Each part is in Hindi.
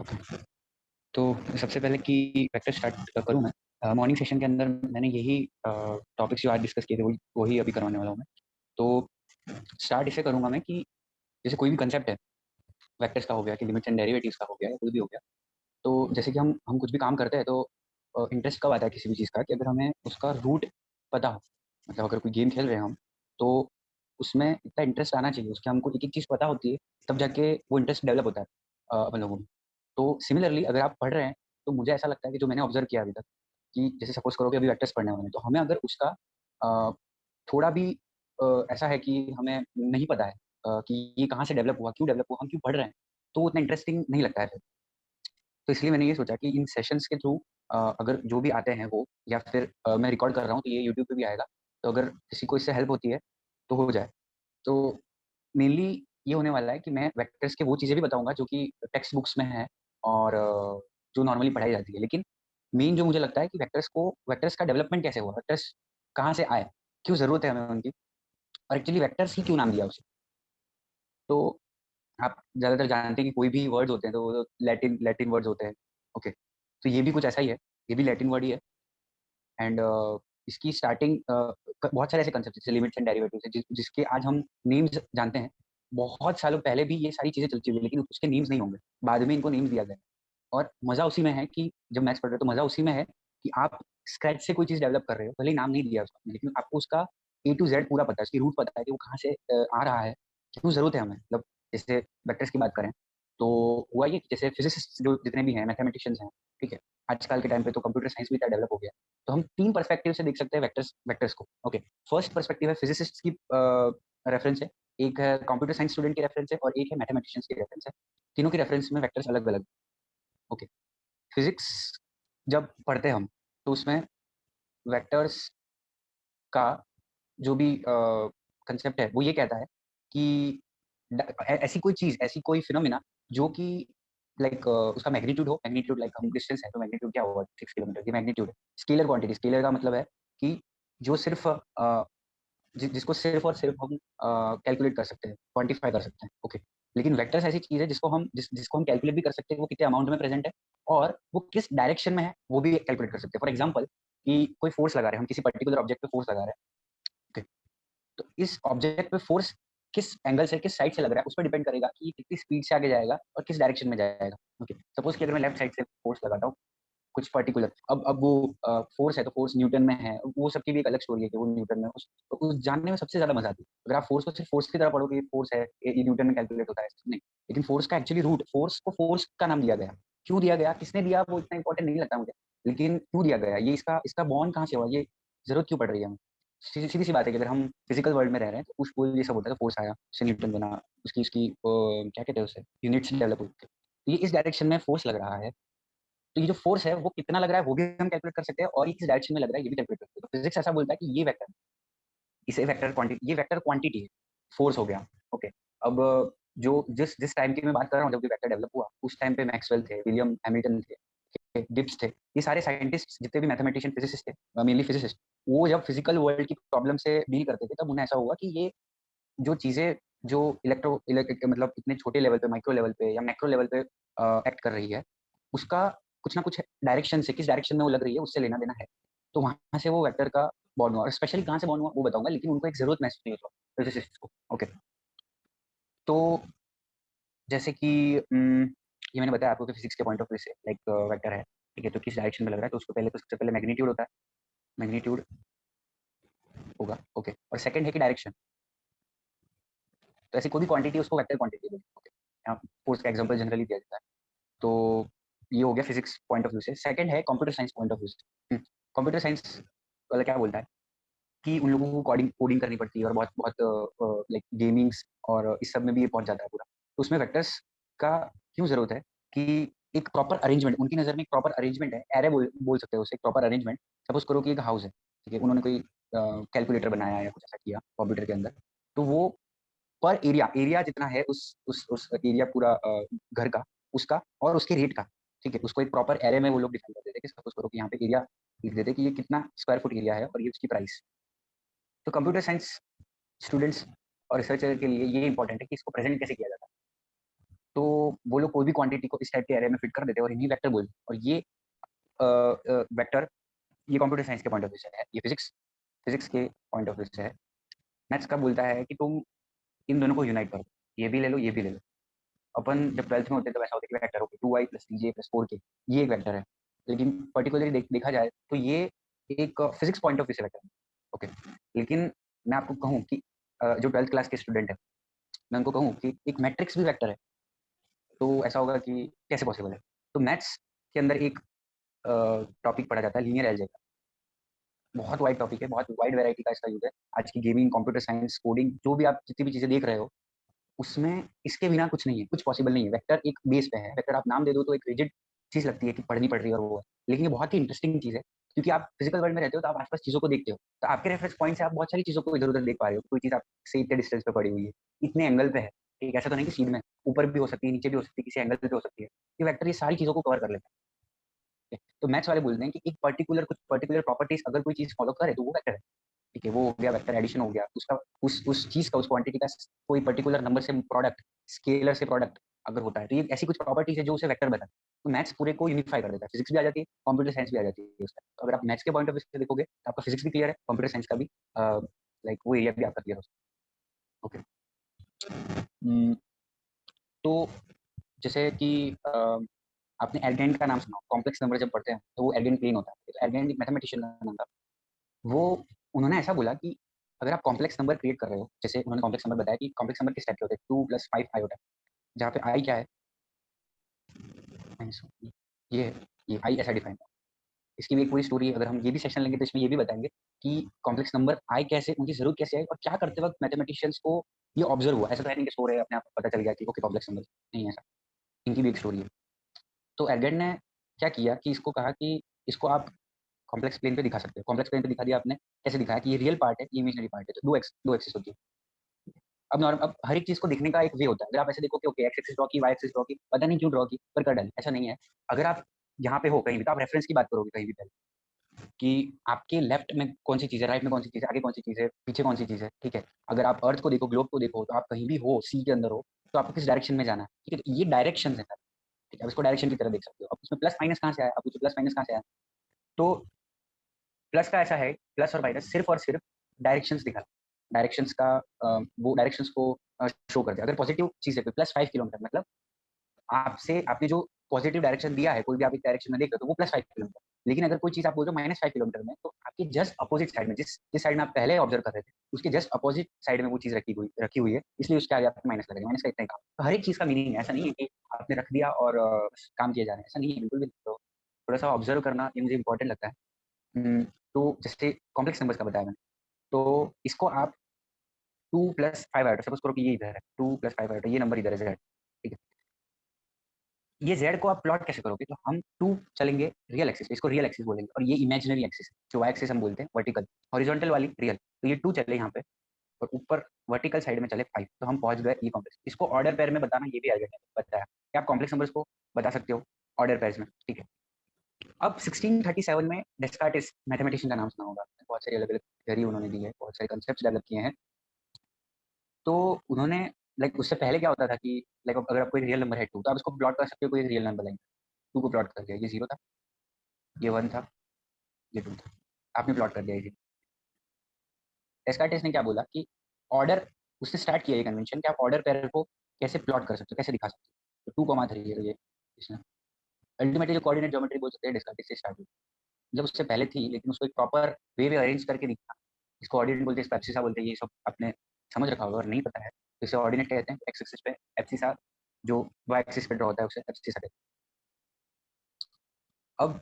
ओके। तो सबसे पहले कि वेक्टर स्टार्ट करूँ मैं। मॉर्निंग सेशन के अंदर मैंने यही टॉपिक्स जो आज डिस्कस किए थे वही वही अभी करवाने वाला हूँ मैं। तो स्टार्ट इसे करूँगा मैं कि जैसे कोई भी कंसेप्ट है, वेक्टर्स का हो गया कि लिमिट्स एंड डेरिवेटिव्स का हो गया या कोई भी हो गया। तो जैसे कि हम कुछ भी काम करते हैं तो इंटरेस्ट कब आता है किसी भी चीज़ का कि अगर हमें उसका रूट पता हो। मतलब अगर कोई गेम खेल रहे हैं हम, तो उसमें इतना इंटरेस्ट आना चाहिए, उसकी हमको एक-एक चीज़ पता होती है, तब जाके वो इंटरेस्ट डेवलप होता है अपन लोगों में। तो सिमिलरली अगर आप पढ़ रहे हैं, तो मुझे ऐसा लगता है कि जो मैंने ऑब्ज़र्व किया अभी तक, कि जैसे सपोज़ करो कि अभी वेक्टर्स पढ़ने वाले हैं, तो हमें अगर उसका अ, थोड़ा भी ऐसा है कि हमें नहीं पता है कि ये कहाँ से डेवलप हुआ, क्यों डेवलप हुआ, हम क्यों पढ़ रहे हैं, तो वो इतना इंटरेस्टिंग नहीं लगता है फिर। तो इसलिए मैंने ये सोचा कि इन सेशंस के थ्रू अगर जो भी आते हैं वो, या फिर मैं रिकॉर्ड कर रहा हूँ तो ये यूट्यूब पे भी आएगा, तो अगर किसी को इससे हेल्प होती है तो हो जाए। तो मेनली ये होने वाला है कि मैं वेक्टर्स के वो चीज़ें भी बताऊंगा जो कि टेक्स्ट बुक्स में है और जो नॉर्मली पढ़ाई जाती है, लेकिन मेन जो मुझे लगता है कि वेक्टर्स का डेवलपमेंट कैसे हुआ, वेक्टर्स कहाँ से आए, क्यों जरूरत है हमें उनकी, और एक्चुअली वेक्टर्स ही क्यों नाम दिया उसे। तो आप ज़्यादातर जानते हैं कि कोई भी वर्ड्स होते हैं तो वो लैटिन लैटिन वर्ड्स होते हैं। ओके, तो ये भी कुछ ऐसा ही है, ये भी लैटिन वर्ड ही है। एंड इसकी स्टार्टिंग बहुत सारे ऐसे कंसेप्ट जैसे लिमिट्स एंड डेरिवेटिव्स है जिसके आज हम नेम्स जानते हैं। बहुत सालों पहले भी ये सारी चीजें चलती हुई है, लेकिन उसके नेम्स नहीं होंगे, बाद में इनको नेम्स दिया गया है। और मजा उसी में है कि जब मैथ्स पढ़ रहे हो तो मजा उसी में है कि आप स्क्रैच से कोई चीज डेवलप कर रहे हो, भले ही नाम नहीं दिया उसका, लेकिन आपको उसका A to Z पूरा पता है, उसकी रूट पता है कि वो कहाँ से आ रहा है, क्यों जरूरत है हमें। मतलब जैसे वेक्टर्स की बात करें तो हुआ ये कि जैसे फिजिसिस्ट जो जितने भी हैं, मैथमेटिशियंस हैं, ठीक है, आजकल के टाइम पे तो कंप्यूटर साइंस भी इतना डेवलप हो गया, तो हम तीन पर्सपेक्टिव से देख सकते हैं वेक्टर्स वेक्टर्स को। ओके, फर्स्ट पर्सपेक्टिव है फिजिसिस्ट की रेफरेंस है, एक है कंप्यूटर साइंस स्टूडेंट की रेफरेंस है, और एक है मैथमेटिशियंस की रेफरेंस है। तीनों की रेफरेंस में वेक्टर्स अलग अलग। ओके, फिजिक्स जब पढ़ते हैं हम, तो उसमें वेक्टर्स का जो भी कंसेप्ट है वो ये कहता है कि ऐसी कोई चीज, ऐसी कोई फिनोमिना जो कि लाइक उसका मैग्नीट्यूड हो, मैग्नीट्यूड लाइक हम डिस्टेंस है तो मैग्नीट्यूड क्या होगा, 6 किलोमीटर की मैग्नीट्यूड है। स्केलर क्वांटिटी, स्केलर का मतलब है कि जो सिर्फ जिसको सिर्फ और सिर्फ हम कैलकुलेट कर सकते हैं, क्वांटिफाई कर सकते हैं। ओके, लेकिन वेक्टर्स ऐसी चीज है जिसको हम कैलकुलेट भी कर सकते हैं, वो कितने अमाउंट में प्रेजेंट है और वो किस डायरेक्शन में है वो भी कैलकुलेट कर सकते हैं। फॉर एग्जाम्पल कि कोई फोर्स लगा रहे हैं, हम किसी पर्टिकुलर ऑब्जेक्ट पे फोर्स लगा रहे हैं। ओके, तो इस ऑब्जेक्ट पे फोर्स किस एंगल से, किस साइड से लग रहा है, उस पर डिपेंड करेगा कि ये कितनी स्पीड से आगे जाएगा और किस डायरेक्शन में जाएगा। ओके, सपोज कि अगर मैं लेफ्ट साइड से फोर्स लगाता हूँ कुछ पर्टिकुलर, अब वो फोर्स है तो फोर्स न्यूटन में है, वो सबकी भी एक अलग स्टोरी है कि वो न्यूटन में तो उस जानने में सबसे ज्यादा मजा आती है। अगर आप फोर्स को सिर्फ फोर्स की तरह पढ़ोगे, फोर्स है ये न्यूटन में कैलकुलेट होता है, नहीं। लेकिन फोर्स का एक्चुअली रूट, फोर्स को फोर्स का नाम दिया गया, क्यों दिया गया, किसने दिया, वो इतना इंपॉर्टेंट नहीं लगता मुझे, लेकिन क्यों दिया गया, ये इसका इसका बॉन्ड कहाँ से हुआ, ये जरूरत क्यों पड़ रही है हमें। सीधी सीधी सी बात है कि अगर हम फिजिकल वर्ल्ड में रह रहे हैं तो उस वो ये सब होता है, फोर्स आया, उससे न्यूटन बना, उसकी उसकी क्या कहते हैं उसे, यूनिट्स डेवलप हुई। तो ये इस डायरेक्शन में फोर्स लग रहा है, तो ये जो फोर्स है वो कितना लग रहा है वो भी हम कैलकुलेट कर सकते हैं, और ये किस डायरेक्शन में लग रहा है ये भी कैलकुलेट कर सकते हैं। तो फिजिक्स ऐसा बोलता है कि ये वेक्टर, इसे वेक्टर क्वांटिटी, ये वेक्टर क्वांटिटी है, फोर्स हो गया। ओके, अब जो जिस जिस टाइम की मैं बात कर रहा हूँ जब वेक्टर डेवलप हुआ, उस टाइम पे मैक्सवेल थे, विलियम हैमिल्टन थे, डिप्स थे, ये सारे साइंटिस्ट जितने भी मैथमेटिशियन फिजिसिस्ट थे, मेनली फिजिसिस्ट, वो जब फिजिकल वर्ल्ड की प्रॉब्लम से डील करते थे तब उन्हें ऐसा हुआ कि ये जो चीजें जो मतलब इतने छोटे लेवल पे, माइक्रो लेवल पे या मैक्रो लेवल पे एक्ट कर रही है, उसका कुछ ना कुछ डायरेक्शन से, किस डायरेक्शन में वो लग रही है उससे लेना देना है। तो वहां से वो वेक्टर का बॉर्न हुआ, और स्पेशली कहाँ से बॉर्न हुआ वो बताऊंगा, लेकिन उनको एक जरूरत महसूस नहीं हुआ फिजिसिस्ट को। ओके, तो जैसे कि ये मैंने बताया आपको कि फिजिक्स के पॉइंट ऑफ व्यू से लाइक वेक्टर है, ठीक है, तो किस डायरेक्शन में लग रहा है, तो उसको पहले तो सबसे पहले मैग्नीट्यूड होता है, मैग्नीट्यूड होगा। ओके, और सेकंड है कि डायरेक्शन। तो ऐसी कोई भी क्वांटिटी उसको वेक्टर क्वांटिटी बोलते हैं। ओके, यहाँ फोर्स का एग्जांपल जनरली दिया जाता है। तो ये हो गया फिजिक्स पॉइंट ऑफ व्यू से। सेकंड है computer science point of view से। कंप्यूटर साइंस वाला क्या बोलता है कि उन लोगों को कोडिंग कोडिंग करनी पड़ती है, और बहुत बहुत लाइक गेमिंग्स और इस सब में भी ये पहुंच जाता है पूरा। तो उसमें वेक्टर्स का क्यों जरूरत है कि एक प्रॉपर अरेंजमेंट, उनकी नजर में एक प्रॉपर अरेंजमेंट है, एरे बोल सकते हो उसे, एक प्रॉपर अरेंजमेंट। सपोज करो कि एक हाउस है, ठीक है, उन्होंने कोई कैलकुलेटर बनाया या कुछ ऐसा किया कंप्यूटर के अंदर, तो वो पर एरिया, एरिया जितना है उस एरिया पूरा घर का, उसका और उसके रेट का, ठीक है, उसको एक प्रॉपर एरे में वो लोग डिफाइन कर देते हैं कि सपोज करो कि यहाँ पे एरिया लिख देते हैं कि ये कितना स्क्वायर फुट एरिया है और ये उसकी प्राइस। तो कंप्यूटर साइंस स्टूडेंट्स और रिसर्चर के लिए ये इंपॉर्टेंट है कि इसको प्रेजेंट कैसे किया जाता है। तो वो लोग कोई भी क्वांटिटी को इस टाइप के एरे में फिट कर देते हैं और इन्हीं वेक्टर बोलते हैं। और ये वेक्टर, ये कंप्यूटर साइंस के पॉइंट ऑफ व्यू से है, ये फिजिक्स फिजिक्स के पॉइंट ऑफ व्यू से है। मैथ्स का बोलता है कि तुम इन दोनों को यूनाइट करो, ये भी ले लो, ये भी ले लो। अपन जब 12th में होते हैं तो ऐसा होता है कि vector okay 2i plus 3j plus 4k, ये एक वेक्टर है। लेकिन पर्टिकुलरली देखा जाए तो ये एक फिजिक्स पॉइंट ऑफ व्यू से वेक्टर है। ओके, लेकिन मैं आपको कहूँ कि जो 12th क्लास के स्टूडेंट है, मैं उनको कहूँ कि एक मैट्रिक्स भी वेक्टर है, तो ऐसा होगा कि कैसे पॉसिबल है। तो मैथ्स के अंदर एक टॉपिक पढ़ा जाता है लीनियर अलजेब्रा। बहुत वाइड टॉपिक है, बहुत वाइड वैरायटी का इसका यूज है। आज की गेमिंग, कंप्यूटर साइंस, कोडिंग, जो भी आप जितनी भी चीजें देख रहे हो, उसमें इसके बिना कुछ नहीं है, कुछ पॉसिबल नहीं है। वेक्टर एक बेस पे है, वेक्टर आप नाम दे दो तो एक रिजिड चीज लगती है कि पढ़नी पड़ रही है और वो है। लेकिन ये बहुत ही इंटरेस्टिंग चीज है, क्योंकि आप फिजिकल वर्ल्ड में रहते हो तो आप आसपास चीजों को देखते हो, तो आपके रेफरेंस पॉइंट से आप बहुत सारी चीजों को इधर उधर देख पा रहे हो। कोई चीज आपसे इतने डिस्टेंस पे पड़ी हुई है, इतने एंगल पे है, ठीक, ऐसा तो नहीं कि सीध में ऊपर भी हो सकती है, नीचे भी हो सकती है, किसी एंगल पे हो सकती है। ये वेक्टर ये सारी चीजों को कवर कर लेता है। तो मैथ्स वाले बोलते हैं कि एक पर्टिकुलर, कुछ पर्टिकुलर प्रॉपर्टीज अगर कोई चीज फॉलो करे तो वो वेक्टर है। ठीक है, वो हो गया वेक्टर एडिशन, हो गया उसका, उस चीज का, उस क्वांटिटी का कोई पर्टिकुलर नंबर से प्रोडक्ट, स्केलर से प्रोडक्ट अगर होता है, तो ये ऐसी कुछ प्रॉपर्टीज है जो उसे वेक्टर बताता है। तो मैथ्स पूरे को यूनिफाई कर देता है, फिजिक्स भी आ जाती है, कंप्यूटर साइंस भी आ जाती है उसका। तो अगर आप मैथ्स के पॉइंट ऑफ व्यू से देखोगे तो आपका फिजिक्स भी क्लियर है, कंप्यूटर साइंस का भी लाइक वो एरिया भी आपका क्लियर हो सकता है। ओके, तो जैसे कि आपने एर्गेंड का नाम सुना, कॉम्प्लेक्स नंबर जब पढ़ते हैं तो वो एर्गेंड प्लेन होता है। तो एर्गेंड एक मैथमेटिशियन का नाम था। वो, उन्होंने ऐसा बोला कि अगर आप कॉम्प्लेक्स नंबर क्रिएट कर रहे हो, जैसे उन्होंने कॉम्प्लेक्स नंबर बताया कि कॉम्प्लेक्स नंबर किस टाइप के होते हैं, 2 + 5 आई होता है, जहाँ पे आई क्या है, ये है, ये आई ऐसा डिफाइन है। इसकी भी एक पूरी स्टोरी है, अगर हम ये भी सेशन लेंगे तो इसमें ये भी बताएंगे कि कॉम्प्लेक्स नंबर आई कैसे, उनकी जरूरत कैसे आई और क्या करते वक्त मैथमेटिशियंस को ये ऑब्जर्व हुआ। ऐसा तो है नहीं कि सो रहे अपने आप पता चल गया कि ओके कॉम्प्लेक्स नंबर, नहीं ऐसा, इनकी भी एक स्टोरी है। तो एर्गेंड ने क्या किया कि इसको कहा कि इसको आप कॉम्प्लेक्स प्लेन पे दिखा सकते हो। कॉम्प्लेक्स प्लेन पे दिखा दिया आपने, कैसे दिखाया कि ये रियल पार्ट है, ये इमेजिनरी पार्ट है, तो दो एक्सिस होती है। अब नॉर्मल, अब हर एक चीज को दिखने का एक वे होता है। अगर आप ऐसे देखो कि ओके एक्स एक्सिस ड्रॉ की, वाई एक्सिस ड्रॉ की, पता नहीं क्यों ड्रॉ की, पर कर डाली, ऐसा नहीं है। अगर आप यहाँ पे हो कहीं भी, तो आप रेफरेंस की बात करोगे कहीं भी पहले, कि आपके लेफ्ट में कौन सी चीज है, राइट में कौन सी चीज है, आगे कौन सी चीज है, पीछे कौन सी चीज है, ठीक है। अगर आप अर्थ को देखो, ग्लोब को देखो, तो आप कहीं भी हो, सी के अंदर हो, तो आपको किस डायरेक्शन में जाना है, ठीक है। तो ये डायरेक्शन है, ठीक है। अब इसको डायरेक्शन की तरह देख सकते हो। अब उसमें प्लस माइनस कहाँ से आया, अब प्लस माइनस कहाँ से आया, तो प्लस का ऐसा है, प्लस और माइनस सिर्फ और सिर्फ डायरेक्शंस दिखा, डायरेक्शंस का वो डायरेक्शंस को शो करते हैं। अगर पॉजिटिव चीज है +5 किलोमीटर, मतलब आपसे आपने जो पॉजिटिव डायरेक्शन दिया है, कोई भी आप एक डायरेक्शन में देख रहे हो तो वो +5 किलोमीटर। लेकिन अगर कोई चीज आप बोल रहे हो -5 किलोमीटर में, तो आपके जस्ट अपोजिट साइड में, जिस जिस साइड में आप पहले ऑब्जर्व कर रहे थे, उसके जस्ट अपोजिट साइड में वो चीज रखी हुई है, इसलिए उसके आगे आपको माइनस लगेगा। माइनस का इतना ही काम। तो हर एक चीज का मीनिंग है, ऐसा नहीं है कि आपने रख दिया और काम किए जा रहे हैं, ऐसा नहीं है बिल्कुल भी। तो थोड़ा सा ऑब्जर्व करना ये मुझे इंपॉर्टेंट लगता है। तो जैसे कॉम्प्लेक्स नंबर्स का बताया मैंने, तो इसको आप 2 + 5 आयोटा, सपोज करो कि ये इधर है, 2 + 5 आयोटा, ये नंबर इधर है Z, ठीक है। ये Z को आप प्लॉट कैसे करोगे, तो हम 2 चलेंगे रियल एक्सिस पे, इसको रियल एक्सिस बोलेंगे, और ये इमेजिनरी एक्सिस है, जो वाई एक्सिस हम बोलते हैं वर्टिकल, हॉरिजॉन्टल वाली रियल। तो ये 2 चले यहाँ पे, और ऊपर वर्टिकल साइड में चले 5, तो हम पहुंच गए ये कॉम्प्लेक्स। इसको ऑर्डर पेयर में बताना, ये भी अलग है, बताया कि आप कॉम्प्लेक्स नंबर्स को बता सकते हो ऑर्डर पेयर्स में, ठीक है। अब 1637 में डेस्कार्टिस, मैथमेटिशियन का नाम सुना होगा, बहुत सारी अलग अलग थ्योरी उन्होंने दी है, बहुत सारे कंसेप्ट डेवलप किए हैं। तो उन्होंने, लाइक उससे पहले क्या होता था कि लाइक अगर आपको एक रियल नंबर है 2, तो आप उसको प्लॉट कर सकते हो, कोई रियल नंबर लाइन 2 को प्लॉट कर दिया, ये 0 था, ये 1 था, ये 2 था, आपने प्लॉट कर दिया ये। डेस्कार्टेस ने क्या बोला कि ऑर्डर, उसने स्टार्ट किया ये कन्वेंशन कि आप ऑर्डर पेयर को कैसे प्लॉट कर सकते हो, कैसे दिखा सकते हो। तो 2,3 है, तो ये इसने अल्टीमेटली जो कोऑर्डिनेट ज्योमेट्री बोल सकते हैं, डेस्कार्टेस से स्टार्ट हुई। जब उससे पहले थी, लेकिन उसको एक प्रॉपर वे में अरेंज करके दिखा, इसको ऑर्डिनेट बोलते हैं, इसको एप्सिसा बोलते हैं, ये सब आपने समझ रखा होगा, और नहीं पता है तो इसे ऑर्डिनेट कहते हैं। एक्स एक्सिस पे एप्सिसा, जो वाई एक्सिस पे ड्रॉ होता है उसे एप्सिसा कहते हैं। अब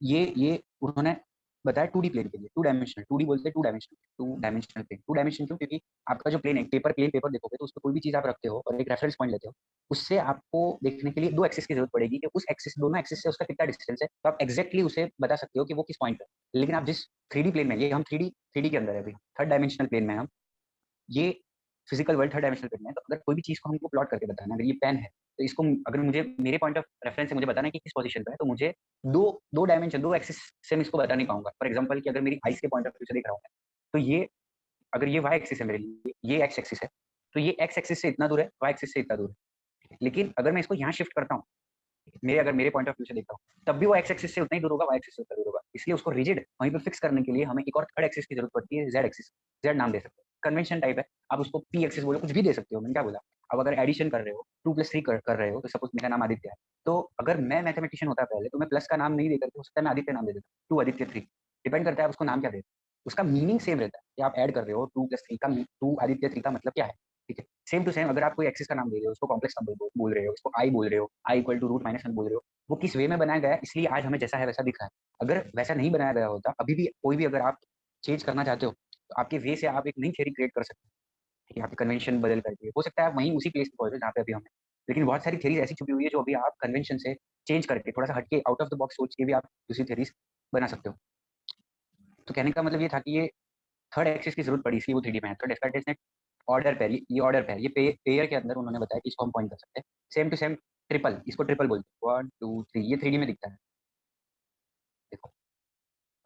ये उन्होंने बताया 2D प्लेन के लिए, 2 डायमेंशनल, 2D बोलते हैं, 2 डायमेंशनल प्लेन। 2 डायमेंशनल क्यों, क्योंकि आपका जो प्लेन है, प्लेन पेपर देखोगे तो उसमें कोई भी चीज आप रखते हो और एक रेफरेंस पॉइंट लेते हो, उससे आपको देखने के लिए 2 एक्सिस की जरूरत पड़ेगी कि उस एक्सिस, दोनों एक्सिस से उसका कितना डिस्टेंस है, तो आप एक्जैक्टली उसे बता सकते हो कि वो किस पॉइंट पर है। लेकिन आप जिस 3D प्लेन में, ये हम थ्री डी के अंदर है अभी, थर्ड डायमेंशनल प्लेन में हम, ये physical world third dimensional plane है। तो अगर कोई भी चीज को हमको प्लॉट करके बताना, अगर ये पेन है, तो इसको अगर मुझे मेरे पॉइंट ऑफ रेफरेंस से मुझे बताना है कि किस पोजीशन पे है, तो मुझे दो दो डायमेंशन, 2 एक्सिस से मैं इसको बता नहीं पाऊंगा। फॉर एग्जांपल कि अगर मेरी आइस के पॉइंट ऑफ व्यू से देख रहा हूँ मैं, तो ये, अगर ये वाई एक्सिस है मेरे लिए, ये एक्स एक्सिस है, तो ये एक्स एक्सिस से इतना दूर है, वाई एक्सिस से इतना दूर है। लेकिन अगर मैं इसको यहाँ शिफ्ट करता हूँ, अगर मेरे पॉइंट ऑफ व्यू से देखता हूँ, तब भी वो एक्स एक्सिस से उतना ही दूर होगा, वाई एक्सिस से उतना दूर होगा। इसलिए उसको रिजिड वहीं पे फिक्स करने के लिए हमें एक और थर्ड एक्सिस की जरूरत पड़ती है, जेड एक्सिस। जेड नाम दे सकते हो, कन्वेंशन टाइप है। आप उसको पी एक्सिस बोलो, कुछ भी दे सकते हो, मैंने क्या बोला। अब अगर एडिशन कर रहे हो, 2+3 कर रहे हो, तो सपोज मेरा नाम आदित्य है, तो अगर मैं मैथमेटिशियन होता पहले, तो मैं प्लस का नाम नहीं देकर के हो सकता है मैं आदित्य नाम दे देता, 2 आदित्य 3। डिपेंड करता है आप उसको नाम क्या देते हो। उसका मीनिंग सेम रहता है कि आप ऐड कर रहे हो 2+3 का, 2 आदित्य 3 का मतलब क्या है, ठीक है। सेम टू सेम अगर आप कोई एक्सिस का नाम दे रहे हो, उसको कॉम्प्लेक्स नंबर बोल रहे हो, उसको आई बोल रहे हो, आई इक्वल टू √-1 बोल रहे हो, वो किस वे में बनाया गया है, इसलिए आज हमें जैसा है वैसा दिख रहा है। अगर वैसा नहीं बनाया गया होता, अभी भी कोई भी अगर आप चेंज करना चाहते हो, तो आपके वे से आप एक नई थ्योरी क्रिएट कर सकते हो, ठीक है। आपके कन्वेंशन बदल करके हो सकता है आप वहीं उसी प्लेस पे पहुंचे जहाँ पे अभी हम हैं। लेकिन बहुत सारी थ्योरीज ऐसी छुपी हुई है जो अभी आप कन्वेंशन से चेंज करके, थोड़ा सा हटके, आउट ऑफ द बॉक्स सोच के भी आप दूसरी थ्योरीज बना सकते हो। तो कहने का मतलब ये था कि ये थर्ड एक्सिस की जरूरत पड़ी, इसलिए वो 3D में है। तो डेस्कार्टेस ने ऑर्डर पेयर, ये ऑर्डर पेयर, ये पेयर के अंदर उन्होंने बताया कि इसको हम पॉइंट कर सकते हैं सेम टू सेम ट्रिपल, इसको ट्रिपल बोलते हैं, 1 2 3, ये 3D में दिखता है। देखो,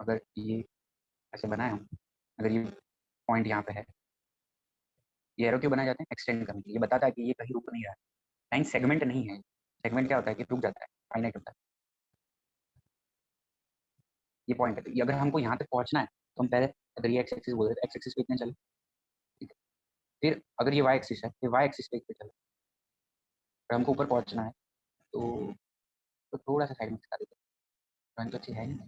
अगर ये ऐसे बनाए हम, अगर ये पॉइंट यहाँ पे है, ये एरो क्यों बनाए जाते हैं, एक्सटेंड करने के लिए। ये बताता है कि ये कहीं रुक नहीं रहा है, लाइन सेगमेंट नहीं है। सेगमेंट क्या होता है कि रुक जाता है, फाइनाइट होता है। ये पॉइंट है, तो अगर हमको यहाँ तक पहुंचना है, तो हम पहले, अगर ये एक्स एक्सिस बोल रहे थे, एक्स एक्सिस पे इतने चले, ठीक है। फिर अगर ये वाई एक्सिस है, फिर वाई एक्सिस पे इतने चले। अगर हमको ऊपर पहुंचना है, तो थोड़ा सा साइड में दिखा देते हैं, ड्राइंग तो अच्छी है नहीं।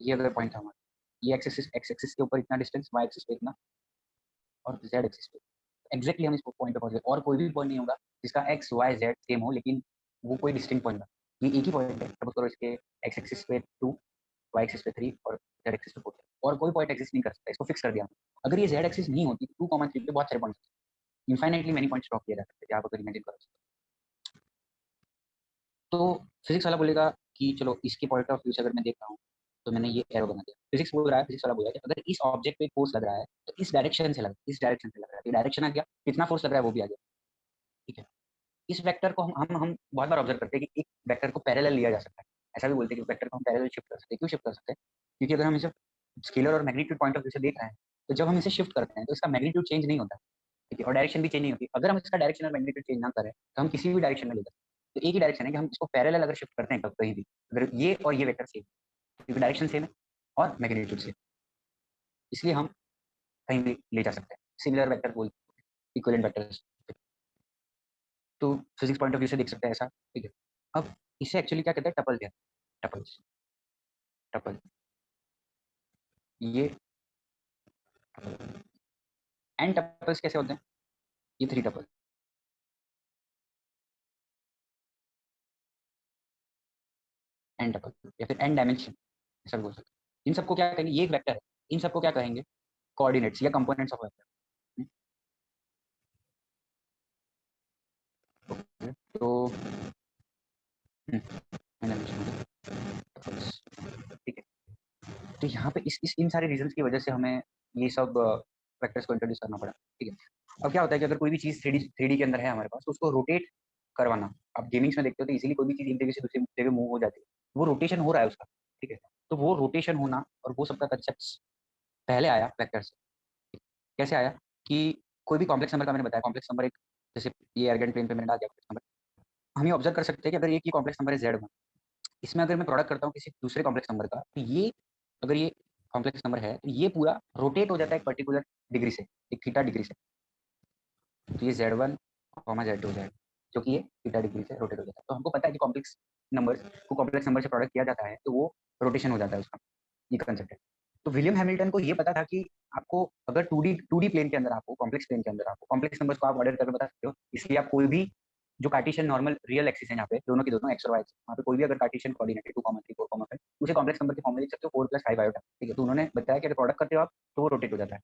ये अगर पॉइंट था हमारा, ये एक्स एक्सिस के ऊपर इतना डिस्टेंस, वाई एक्सिस पे इतना, और जेड एक्सिस पे एग्जैक्टली हम इस पॉइंट पे पहुंच गए। और कोई भी पॉइंट नहीं होगा जिसका एक्स वाई जेड सेम हो, लेकिन वो कोई डिस्टिंक्ट पॉइंट है। ये एक ही पॉइंट है। सपोज करो इसके एक्स एक्सिस पे 2, वाई एक्सिस पे 3 और जेड एक्सिस पे 4, और कोई पॉइंट एग्जिस्ट नहीं कर सकता, इसको फिक्स कर दिया। अगर ये जेड एक्सिस नहीं होती, 2,3 पे बहुत सारे points, infinitely many points draw किए जा सकते थे, आप अगर इमेजिन करो। तो फिजिक्स वाला बोलेगा कि चलो इसके पॉइंट ऑफ व्यू से अगर मैं देख रहा हूँ, तो मैंने ये एरो बना दिया। फिजिक्स बोल रहा है, फिजिक्स वाला बोल रहा है कि अगर इस ऑब्जेक्ट पे फोर्स लग रहा है, तो इस डायरेक्शन से लग रहा है, इस डायरेक्शन से लग रहा है, ये डायरेक्शन आ गया, कितना फोर्स लग रहा है वो भी आ गया, ठीक है। इस वेक्टर को हम बहुत बार ऑब्जर्व करते हैं कि एक वेक्टर को पैरेलल लिया जा सकता है। ऐसा भी बोलते हैं कि वेक्टर को हम पैरेलल शिफ्ट कर सकते हैं। क्यों शिफ्ट कर सकते हैं? क्योंकि अगर हम इसे स्केलर और मैग्नीट्यूड पॉइंट ऑफ व्यू से देख रहे हैं, तो जब हम इसे शिफ्ट करते हैं तो इसका मैग्नीट्यूड चेंज नहीं होता, ठीक है, और डायरेक्शन भी चेंज नहीं होती। अगर हम इसका डायरेक्शन और मैग्नीट्यूड चेंज ना करें, तो हम किसी भी डायरेक्शन में ले सकते हैं। तो एक ही डायरेक्शन है कि हम इसको पैरेलल अगर शिफ्ट करते हैं कहीं भी, अगर ये और ये वेक्टर सेम, क्योंकि डायरेक्शन सेम है और मैग्नीट्यूड सेम, इसलिए हम कहीं भी ले जा सकते हैं। सिमिलर वेक्टर बोल, इक्विवेलेंट वेक्टर्स। तो फिजिक्स पॉइंट ऑफ व्यू से देख सकते हैं ऐसा, ठीक है। अब इसे एक्चुअली क्या कहते हैं, टपल कहते हैं। टपल्स, टपल, ये एन टपल्स कैसे होते हैं, ये 3 टपल, एन टपल या फिर एन डायमेंशन, ऐसा भी बोल सकते हैं। इन सबको क्या कहेंगे, ये एक वेक्टर है, इन सबको क्या कहेंगे, कोऑर्डिनेट्स या कंपोनेंट्स ऑफ वेक्टर। तो ठीक है। तो यहाँ पे इस इन सारे रीजंस की वजह से हमें ये सब वेक्टर्स को इंट्रोड्यूस करना पड़ा, ठीक है। अब क्या होता है कि अगर कोई भी चीज थ्री डी के अंदर है हमारे पास, तो उसको रोटेट करवाना, आप गेमिंग्स में देखते हो तो इजीली कोई भी चीज एक जगह से दूसरी जगह मूव हो जाती है, वो रोटेशन हो रहा है उसका, ठीक है। तो वो रोटेशन होना और वो सबका कंसेप्ट पहले आया वेक्टर से। कैसे आया कि कोई भी कॉम्प्लेक्स नंबर का, मैंने बताया कॉम्प्लेक्स नंबर एक, जैसे ये एर्गन प्लेन पे मैंने डाल दिया कॉम्प्लेक्स नंबर, हम ये ऑब्जर्व कर सकते हैं कि अगर ये की कॉम्प्लेक्स नंबर है Z1, इसमें अगर मैं प्रोडक्ट करता हूँ किसी दूसरे कॉम्प्लेक्स नंबर का, तो ये, अगर ये कॉम्प्लेक्स नंबर है, तो ये पूरा रोटेट हो जाता है एक पर्टिकुलर डिग्री से, एक थीटा डिग्री से। तो ये Z1 Z2 हो जाएगा, जो कि ये थीटा डिग्री से रोटेट हो जाता है। तो हमको पता है कि कॉम्प्लेक्स नंबर को कॉम्प्लेक्स नंबर से प्रोडक्ट किया जाता है, तो वो रोटेशन हो जाता है उसका, ये कंसेप्ट है। तो विलियम हैमिल्टन को ये पता था कि आपको अगर टू डी प्लेन के अंदर, आपको कॉम्प्लेक्स प्लेन के अंदर आपको कॉम्प्लेक्स नंबर्स को आप ऑर्डर करके बता सकते हो, इसलिए आप कोई भी जो कार्टेशियन नॉर्मल रियल एक्सिस है, यहाँ पे दोनों के दोनों एक्स और वाई, वहाँ पे कोई भी अगर कार्टेशियन कोऑर्डिनेट है 2,3 4,5, उसे कॉम्प्लेक्स नंबर के फॉर्म में लिख सकते हो 4+5 आयोटा, ठीक है। तो उन्होंने बताया कि अगर प्रोडक्ट करते हो आप, तो वो रोटेट हो जाता है।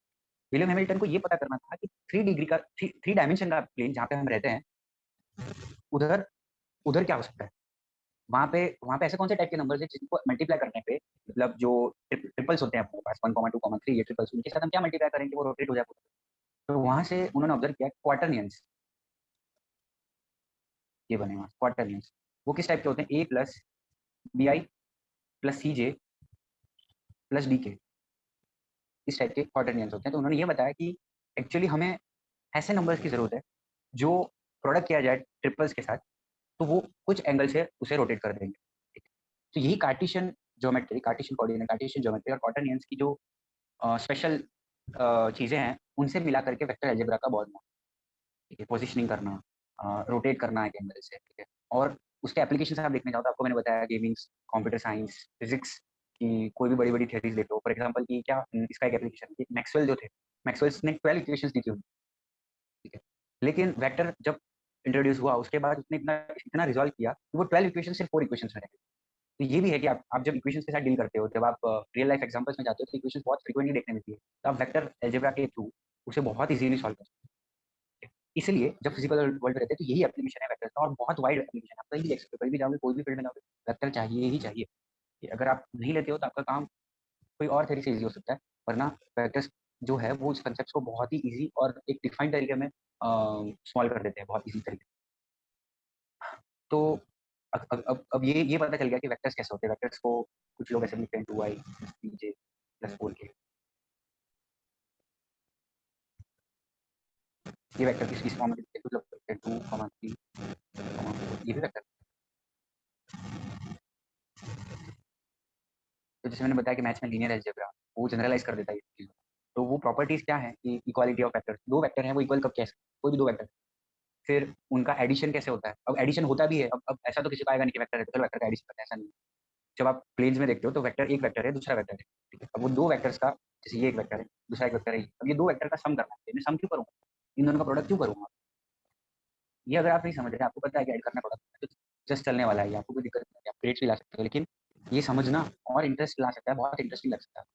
विलियम हैमिल्टन को ये पता करना था कि 3 डिग्री का, 3 डायमेंशन का प्लेन जहाँ पे हम रहते हैं, उधर उधर क्या हो सकता है। वहाँ पे ऐसे कौन से टाइप के नंबर है जिनको मल्टीप्लाई करने पे, मतलब जो ट्रिपल्स होते हैं आपके पास 1,2,3, ये ट्रिपल्स, उनके साथ हम क्या मल्टीप्लाई करेंगे वो रोटेट हो जाए। तो वहां से उन्होंने ऑब्जर्व किया क्वार्टरनियंस, ये बने वहां क्वार्टरनियंस। वो किस टाइप के होते हैं, A+BI+CJ+DK, इस टाइप के क्वार्टरनियंस होते हैं। तो उन्होंने ये बताया कि एक्चुअली हमें ऐसे नंबर्स की जरूरत है जो प्रोडक्ट किया जाए ट्रिपल्स के साथ, तो वो कुछ एंगल से उसे रोटेट कर देंगे। ठीक है? तो यही Cartesian geometry, Cartesian coordinate, Cartesian geometry और क्वाटरनियंस की जो स्पेशल चीजें हैं, उनसे मिला करके वेक्टर अलजेब्रा का बहुत, ठीक है, पोजिशनिंग करना, रोटेट करना एक एंगल से, ठीक है। और उसके एप्लीकेशन आप देखने जाओ तो आपको मैंने बताया गेमिंग, कंप्यूटर साइंस, फिजिक्स की कोई भी बड़ी-बड़ी थ्योरीज देख लो। फॉर एग्जांपल कि क्या इसका एक एप्लीकेशन है, मैक्सवेल जो थे, मैक्सवेल्स ने 12 इक्वेशंस दी थी उन्हें, ठीक है। लेकिन वेक्टर जब इंट्रोड्यूस हुआ उसके बाद उसने इतना इतना रिज़ॉल्व किया कि वो 12 इक्वेशन सिर्फ 4 इक्वेशंस में रह गए। तो ये भी है कि आप जब इक्वेशंस के साथ डील करते हो, जब आप रियल लाइफ एग्जांपल्स में जाते हो तो इक्वेशंस बहुत फ्रीक्वेंटली देखने मिलती है। तो आप वेक्टर अलजेब्रा के थ्रू उसे बहुत ईज़िली सॉल्व कर सकते हैं। इसलिए जब फिजिकल वर्ल्ड में रहते हैं तो यही एप्लीकेशन है वेक्टर का और बहुत वाइड एप्लीकेशन है। आप कहीं भी देख सकते हो, कहीं भी जाओगे, कोई भी फील्ड में जाओगे, वेक्टर चाहिए ही चाहिए। कि अगर आप नहीं लेते हो तो आपका काम कोई और तरीके से ईज़ी हो सकता है, वरना वेक्टर्स जो है वो इस कांसेप्ट को बहुत ही ईज़ी और एक डिफाइंड तरीके में सॉल्व कर देते हैं, बहुत ईज़ी तरीके। तो अब ये पता चल गया कि वेक्टर्स कैसे होते हैं। वेक्टर्स को कुछ लोग ऐसे लिखते हैं 2i + 3j + 4k। ये वेक्टर इस फॉर्म में लिखते हैं, कुछ लोग लिखते हैं 2, 3, 4, ये भी वेक्टर। तो जैसे मैंने बताया कि मैथ्स में लीनियर अलजेब्रा वो जनरलाइज़ कर देता है ये चीज़। तो वो प्रॉपर्टीज़ क्या है कि इक्वालिटी ऑफ वेक्टर्स, 2 वेक्टर हैं वो इक्वल कब कैसे, कोई भी 2 वेक्टर। फिर उनका एडिशन कैसे होता है? अब एडिशन होता भी है, अब ऐसा तो किसी को आएगा नहीं कि वेक्टर है तो वेक्टर का एडिशन करना है, ऐसा नहीं है। जब आप प्लेन्स में देखते हो तो वेक्टर एक वेक्टर है, दूसरा वेक्टर है, ठीक है? अब वो 2 वेक्टर्स का, जैसे ये एक वेक्टर है, दूसरा एक वेक्टर है, अब ये 2 वेक्टर का सम करना है, मैं सम क्यों करूँगा? इन दोनों का प्रोडक्ट क्यों करूँगा? ये अगर आप नहीं समझ रहे, आपको पता है कि ऐड करना प्रोडक्ट तो जस्ट चलने वाला है ये, आपको कोई दिक्कत नहीं है, आप ग्रेड्स भी ला सकते हो, लेकिन ये समझना और इंटरेस्ट ला सकता है, बहुत इंटरेस्टिंग लग सकता है।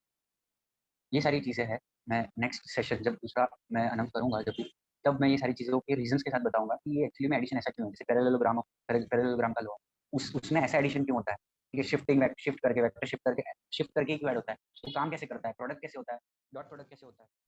ये सारी चीज़ें हैं, मैं नेक्स्ट सेशन जब दूसरा मैं अनाउंस करूँगा जब भी, तब मैं ये सारी चीज़ों के रीज़न्स के साथ बताऊँगा कि ये एक्चुअली में एडिशन ऐसा क्यों है? जैसे पैरेललोग्राम का लॉ, उस उसमें ऐसा एडिशन क्यों होता है? ठीक है, शिफ्ट करके वेक्टर शिफ्ट करके ही क्यों ऐड होता है? वो काम कैसे करता है? प्रोडक्ट कैसे होता है? डॉट प्रोडक्ट कैसे होता है?